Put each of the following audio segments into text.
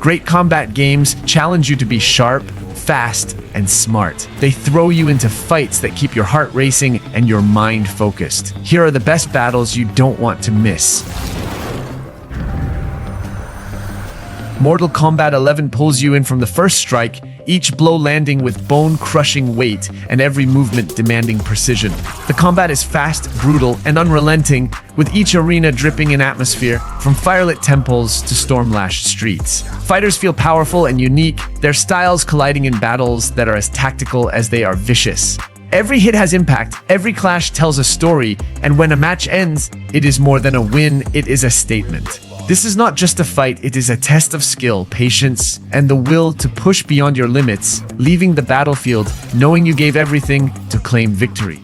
Great combat games challenge you to be sharp, fast, and smart. They throw you into fights that keep your heart racing and your mind focused. Here are the best battles you don't want to miss. Mortal Kombat 11 pulls you in from the first strike, each blow landing with bone-crushing weight and every movement demanding precision. The combat is fast, brutal, and unrelenting, with each arena dripping in atmosphere, from firelit temples to storm-lashed streets. Fighters feel powerful and unique, their styles colliding in battles that are as tactical as they are vicious. Every hit has impact, every clash tells a story, and when a match ends, it is more than a win, it is a statement. This is not just a fight, it is a test of skill, patience, and the will to push beyond your limits, leaving the battlefield knowing you gave everything to claim victory.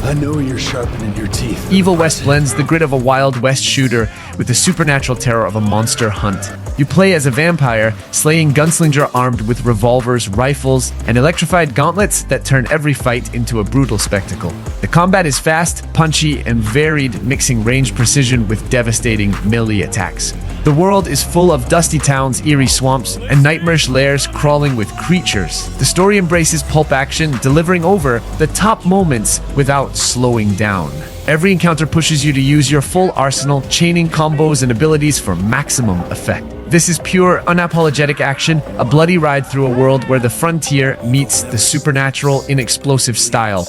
I know you're sharpening your teeth. Evil West blends the grit of a Wild West shooter with the supernatural terror of a monster hunt. You play as a vampire, slaying gunslingers armed with revolvers, rifles, and electrified gauntlets that turn every fight into a brutal spectacle. The combat is fast, punchy, and varied, mixing ranged precision with devastating melee attacks. The world is full of dusty towns, eerie swamps, and nightmarish lairs crawling with creatures. The story embraces pulp action, delivering over the top moments without slowing down. Every encounter pushes you to use your full arsenal, chaining combos and abilities for maximum effect. This is pure, unapologetic action, a bloody ride through a world where the frontier meets the supernatural in explosive style.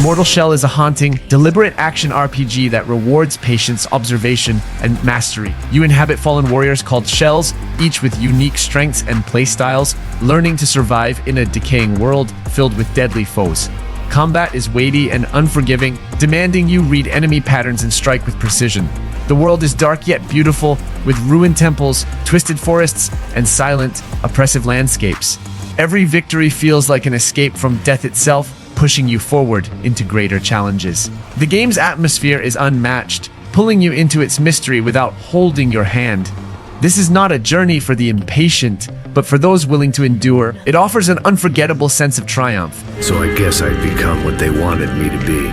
Mortal Shell is a haunting, deliberate action RPG that rewards patience, observation, and mastery. You inhabit fallen warriors called Shells, each with unique strengths and playstyles, learning to survive in a decaying world filled with deadly foes. Combat is weighty and unforgiving, demanding you read enemy patterns and strike with precision. The world is dark yet beautiful, with ruined temples, twisted forests, and silent, oppressive landscapes. Every victory feels like an escape from death itself, pushing you forward into greater challenges. The game's atmosphere is unmatched, pulling you into its mystery without holding your hand. This is not a journey for the impatient, but for those willing to endure. It offers an unforgettable sense of triumph. So I guess I've become what they wanted me to be.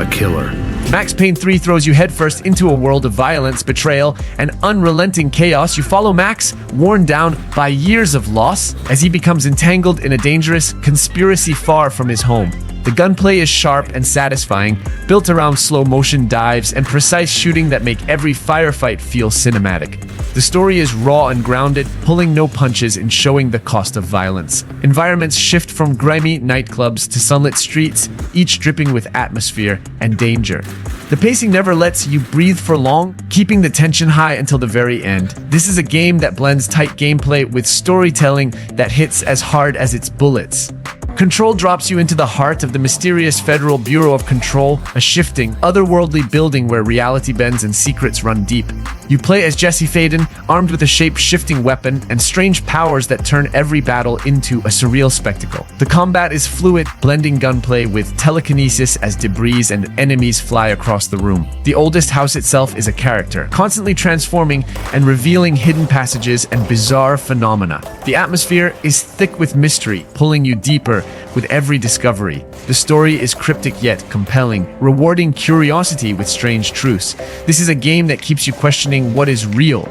A killer. Max Payne 3 throws you headfirst into a world of violence, betrayal, and unrelenting chaos. You follow Max, worn down by years of loss, as he becomes entangled in a dangerous conspiracy far from his home. The gunplay is sharp and satisfying, built around slow-motion dives and precise shooting that make every firefight feel cinematic. The story is raw and grounded, pulling no punches and showing the cost of violence. Environments shift from grimy nightclubs to sunlit streets, each dripping with atmosphere and danger. The pacing never lets you breathe for long, keeping the tension high until the very end. This is a game that blends tight gameplay with storytelling that hits as hard as its bullets. Control drops you into the heart of the mysterious Federal Bureau of Control, a shifting, otherworldly building where reality bends and secrets run deep. You play as Jesse Faden, armed with a shape-shifting weapon and strange powers that turn every battle into a surreal spectacle. The combat is fluid, blending gunplay with telekinesis as debris and enemies fly across the room. The oldest house itself is a character, constantly transforming and revealing hidden passages and bizarre phenomena. The atmosphere is thick with mystery, pulling you deeper with every discovery. The story is cryptic yet compelling, rewarding curiosity with strange truths. This is a game that keeps you questioning what is real.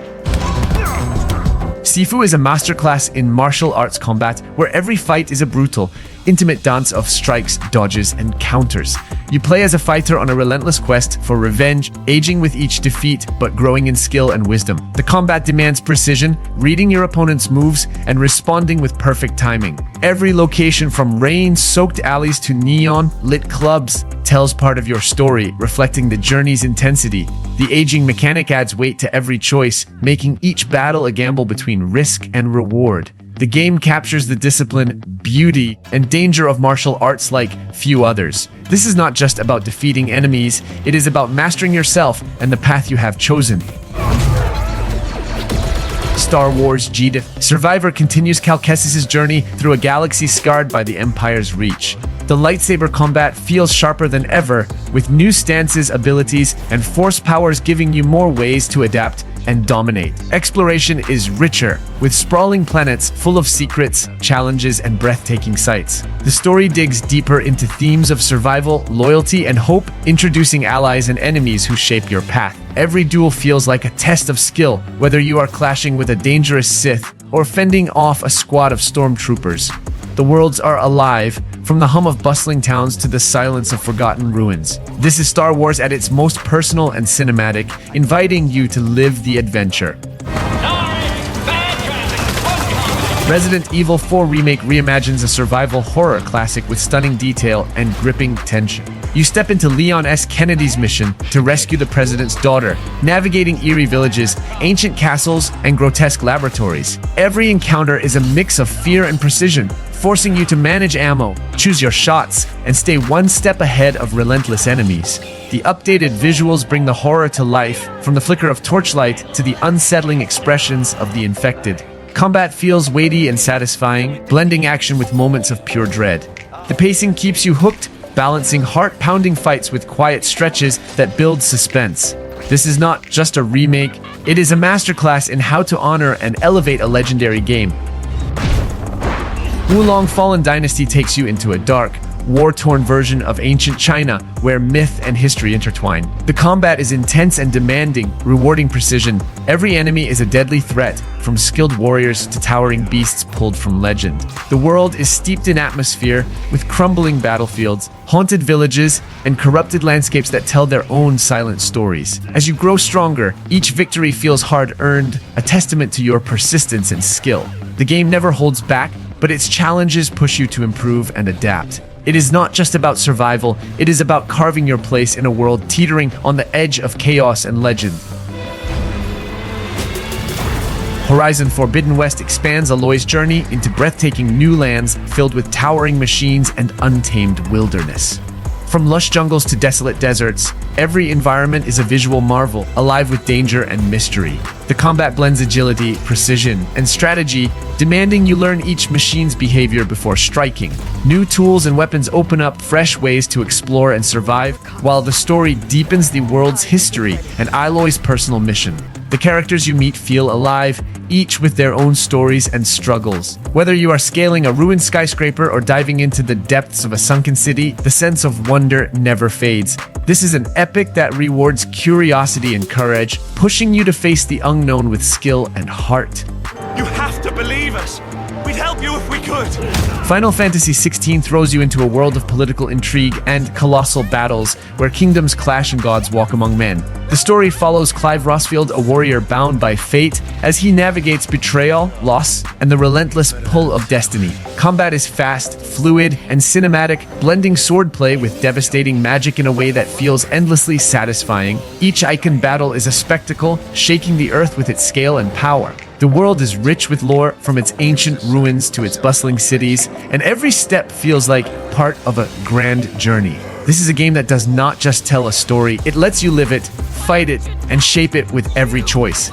Sifu is a masterclass in martial arts combat where every fight is a brutal, intimate dance of strikes, dodges, and counters. You play as a fighter on a relentless quest for revenge, aging with each defeat but growing in skill and wisdom. The combat demands precision, reading your opponent's moves and responding with perfect timing. Every location from rain-soaked alleys to neon-lit clubs tells part of your story, reflecting the journey's intensity. The aging mechanic adds weight to every choice, making each battle a gamble between risk and reward. The game captures the discipline, beauty, and danger of martial arts like few others. This is not just about defeating enemies, it is about mastering yourself and the path you have chosen. Star Wars Jedi Survivor continues Cal Kestis' journey through a galaxy scarred by the Empire's reach. The lightsaber combat feels sharper than ever, with new stances, abilities, and force powers giving you more ways to adapt and dominate. Exploration is richer, with sprawling planets full of secrets, challenges, and breathtaking sights. The story digs deeper into themes of survival, loyalty, and hope, introducing allies and enemies who shape your path. Every duel feels like a test of skill, whether you are clashing with a dangerous Sith or fending off a squad of stormtroopers. The worlds are alive, from the hum of bustling towns to the silence of forgotten ruins. This is Star Wars at its most personal and cinematic, inviting you to live the adventure. Resident Evil 4 Remake reimagines a survival horror classic with stunning detail and gripping tension. You step into Leon S. Kennedy's mission to rescue the president's daughter, navigating eerie villages, ancient castles, and grotesque laboratories. Every encounter is a mix of fear and precision, forcing you to manage ammo, choose your shots, and stay one step ahead of relentless enemies. The updated visuals bring the horror to life, from the flicker of torchlight to the unsettling expressions of the infected. Combat feels weighty and satisfying, blending action with moments of pure dread. The pacing keeps you hooked, balancing heart-pounding fights with quiet stretches that build suspense. This is not just a remake, it is a masterclass in how to honor and elevate a legendary game. Wulong Fallen Dynasty takes you into a dark, war-torn version of ancient China where myth and history intertwine. The combat is intense and demanding, rewarding precision. Every enemy is a deadly threat, from skilled warriors to towering beasts pulled from legend. The world is steeped in atmosphere, with crumbling battlefields, haunted villages, and corrupted landscapes that tell their own silent stories. As you grow stronger, each victory feels hard-earned, a testament to your persistence and skill. The game never holds back, but its challenges push you to improve and adapt. It is not just about survival, it is about carving your place in a world teetering on the edge of chaos and legend. Horizon Forbidden West expands Aloy's journey into breathtaking new lands filled with towering machines and untamed wilderness. From lush jungles to desolate deserts, every environment is a visual marvel, alive with danger and mystery. The combat blends agility, precision, and strategy, demanding you learn each machine's behavior before striking. New tools and weapons open up fresh ways to explore and survive, while the story deepens the world's history and Aloy's personal mission. The characters you meet feel alive, each with their own stories and struggles. Whether you are scaling a ruined skyscraper or diving into the depths of a sunken city, the sense of wonder never fades. This is an epic that rewards curiosity and courage, pushing you to face the unknown with skill and heart. You have to believe us! We'd help you if we could! Final Fantasy XVI throws you into a world of political intrigue and colossal battles where kingdoms clash and gods walk among men. The story follows Clive Rosfield, a warrior bound by fate, as he navigates betrayal, loss, and the relentless pull of destiny. Combat is fast, fluid, and cinematic, blending swordplay with devastating magic in a way that feels endlessly satisfying. Each Icon battle is a spectacle, shaking the earth with its scale and power. The world is rich with lore, from its ancient ruins to its bustling cities, and every step feels like part of a grand journey. This is a game that does not just tell a story, it lets you live it, fight it, and shape it with every choice.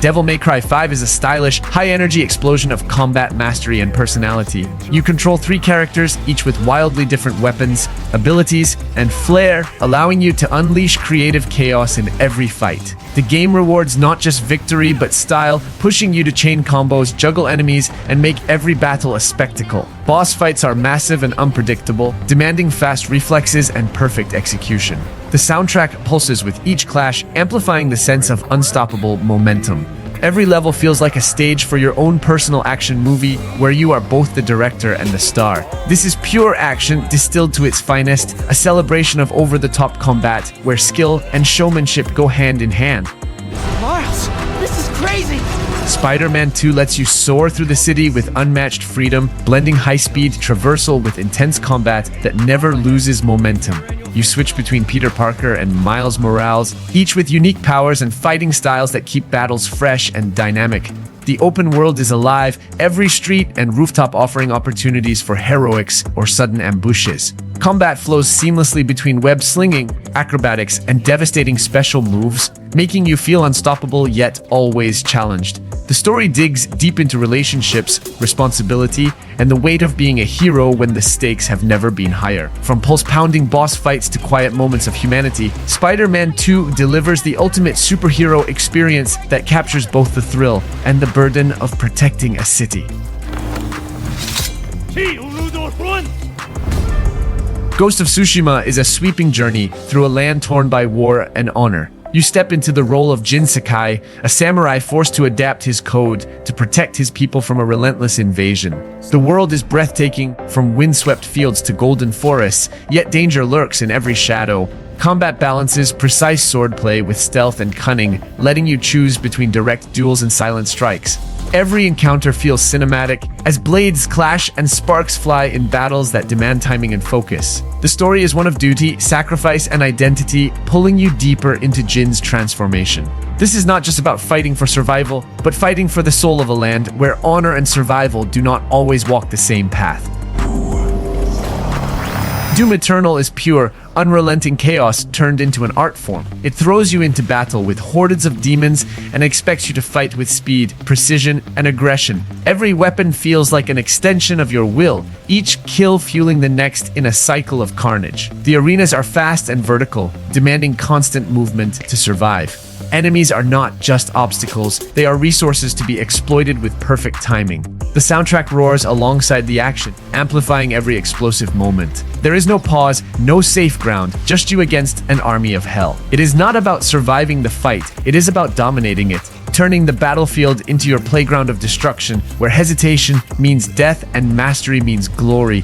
Devil May Cry 5 is a stylish, high-energy explosion of combat mastery and personality. You control 3 characters, each with wildly different weapons, abilities, and flair, allowing you to unleash creative chaos in every fight. The game rewards not just victory but style, pushing you to chain combos, juggle enemies, and make every battle a spectacle. Boss fights are massive and unpredictable, demanding fast reflexes and perfect execution. The soundtrack pulses with each clash, amplifying the sense of unstoppable momentum. Every level feels like a stage for your own personal action movie, where you are both the director and the star. This is pure action distilled to its finest, a celebration of over-the-top combat, where skill and showmanship go hand in hand. Miles, this is crazy! Spider-Man 2 lets you soar through the city with unmatched freedom, blending high-speed traversal with intense combat that never loses momentum. You switch between Peter Parker and Miles Morales, each with unique powers and fighting styles that keep battles fresh and dynamic. The open world is alive, every street and rooftop offering opportunities for heroics or sudden ambushes. Combat flows seamlessly between web slinging, acrobatics, and devastating special moves, making you feel unstoppable yet always challenged. The story digs deep into relationships, responsibility, and the weight of being a hero when the stakes have never been higher. From pulse-pounding boss fights to quiet moments of humanity, Spider-Man 2 delivers the ultimate superhero experience that captures both the thrill and the burden of protecting a city. Ghost of Tsushima is a sweeping journey through a land torn by war and honor. You step into the role of Jin Sakai, a samurai forced to adapt his code to protect his people from a relentless invasion. The world is breathtaking, from windswept fields to golden forests, yet danger lurks in every shadow. Combat balances precise swordplay with stealth and cunning, letting you choose between direct duels and silent strikes. Every encounter feels cinematic as blades clash and sparks fly in battles that demand timing and focus. The story is one of duty, sacrifice, and identity, pulling you deeper into Jin's transformation. This is not just about fighting for survival, but fighting for the soul of a land where honor and survival do not always walk the same path. Doom Eternal is pure, unrelenting chaos turned into an art form. It throws you into battle with hordes of demons and expects you to fight with speed, precision, and aggression. Every weapon feels like an extension of your will, each kill fueling the next in a cycle of carnage. The arenas are fast and vertical, demanding constant movement to survive. Enemies are not just obstacles, they are resources to be exploited with perfect timing. The soundtrack roars alongside the action, amplifying every explosive moment. There is no pause, no safe ground, just you against an army of hell. It is not about surviving the fight, it is about dominating it, turning the battlefield into your playground of destruction, where hesitation means death and mastery means glory.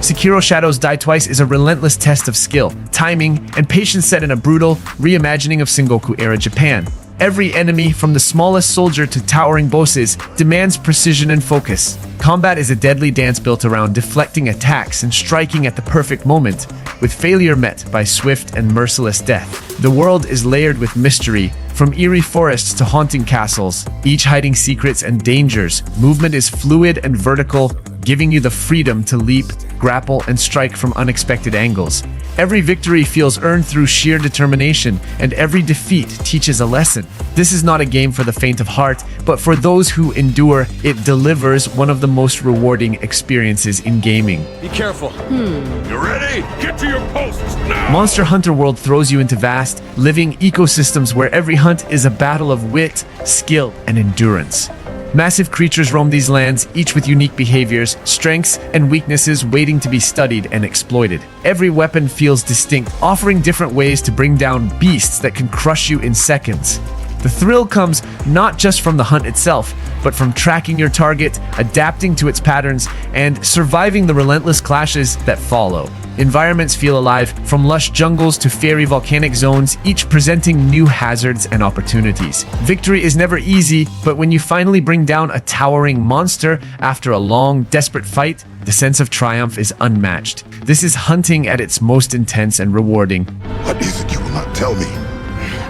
Sekiro Shadows Die Twice is a relentless test of skill, timing, and patience set in a brutal reimagining of Sengoku-era Japan. Every enemy, from the smallest soldier to towering bosses, demands precision and focus. Combat is a deadly dance built around deflecting attacks and striking at the perfect moment, with failure met by swift and merciless death. The world is layered with mystery, from eerie forests to haunting castles, each hiding secrets and dangers. Movement is fluid and vertical, giving you the freedom to leap, grapple, and strike from unexpected angles. Every victory feels earned through sheer determination, and every defeat teaches a lesson. This is not a game for the faint of heart, but for those who endure. It delivers one of the most rewarding experiences in gaming. Be careful. You ready? Get to your posts now! Monster Hunter World throws you into vast, living ecosystems where every hunt is a battle of wit, skill, and endurance. Massive creatures roam these lands, each with unique behaviors, strengths, and weaknesses waiting to be studied and exploited. Every weapon feels distinct, offering different ways to bring down beasts that can crush you in seconds. The thrill comes not just from the hunt itself, but from tracking your target, adapting to its patterns, and surviving the relentless clashes that follow. Environments feel alive, from lush jungles to fairy volcanic zones, each presenting new hazards and opportunities. Victory is never easy, but when you finally bring down a towering monster after a long, desperate fight, the sense of triumph is unmatched. This is hunting at its most intense and rewarding. What is it you will not tell me?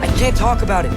I can't talk about it,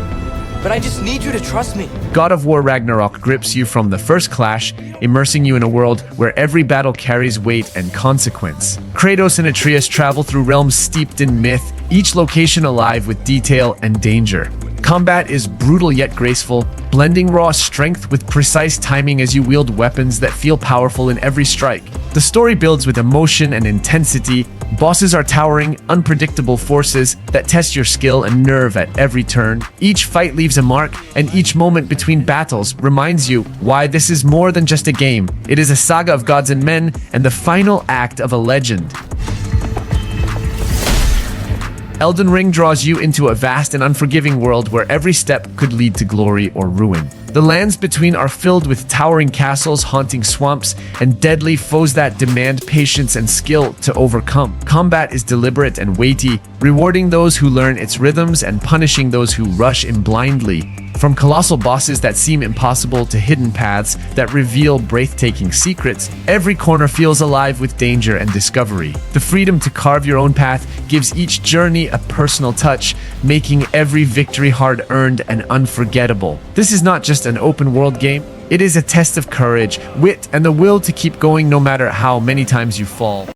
but I just need you to trust me. God of War Ragnarok grips you from the first clash, immersing you in a world where every battle carries weight and consequence. Kratos and Atreus travel through realms steeped in myth, each location alive with detail and danger. Combat is brutal yet graceful, blending raw strength with precise timing as you wield weapons that feel powerful in every strike. The story builds with emotion and intensity. Bosses are towering, unpredictable forces that test your skill and nerve at every turn. Each fight leaves a mark, and each moment between battles reminds you why this is more than just a game. It is a saga of gods and men, and the final act of a legend. Elden Ring draws you into a vast and unforgiving world where every step could lead to glory or ruin. The lands between are filled with towering castles, haunting swamps, and deadly foes that demand patience and skill to overcome. Combat is deliberate and weighty, rewarding those who learn its rhythms and punishing those who rush in blindly. From colossal bosses that seem impossible to hidden paths that reveal breathtaking secrets, every corner feels alive with danger and discovery. The freedom to carve your own path gives each journey a personal touch, making every victory hard-earned and unforgettable. This is not just an open-world game, it is a test of courage, wit, and the will to keep going no matter how many times you fall.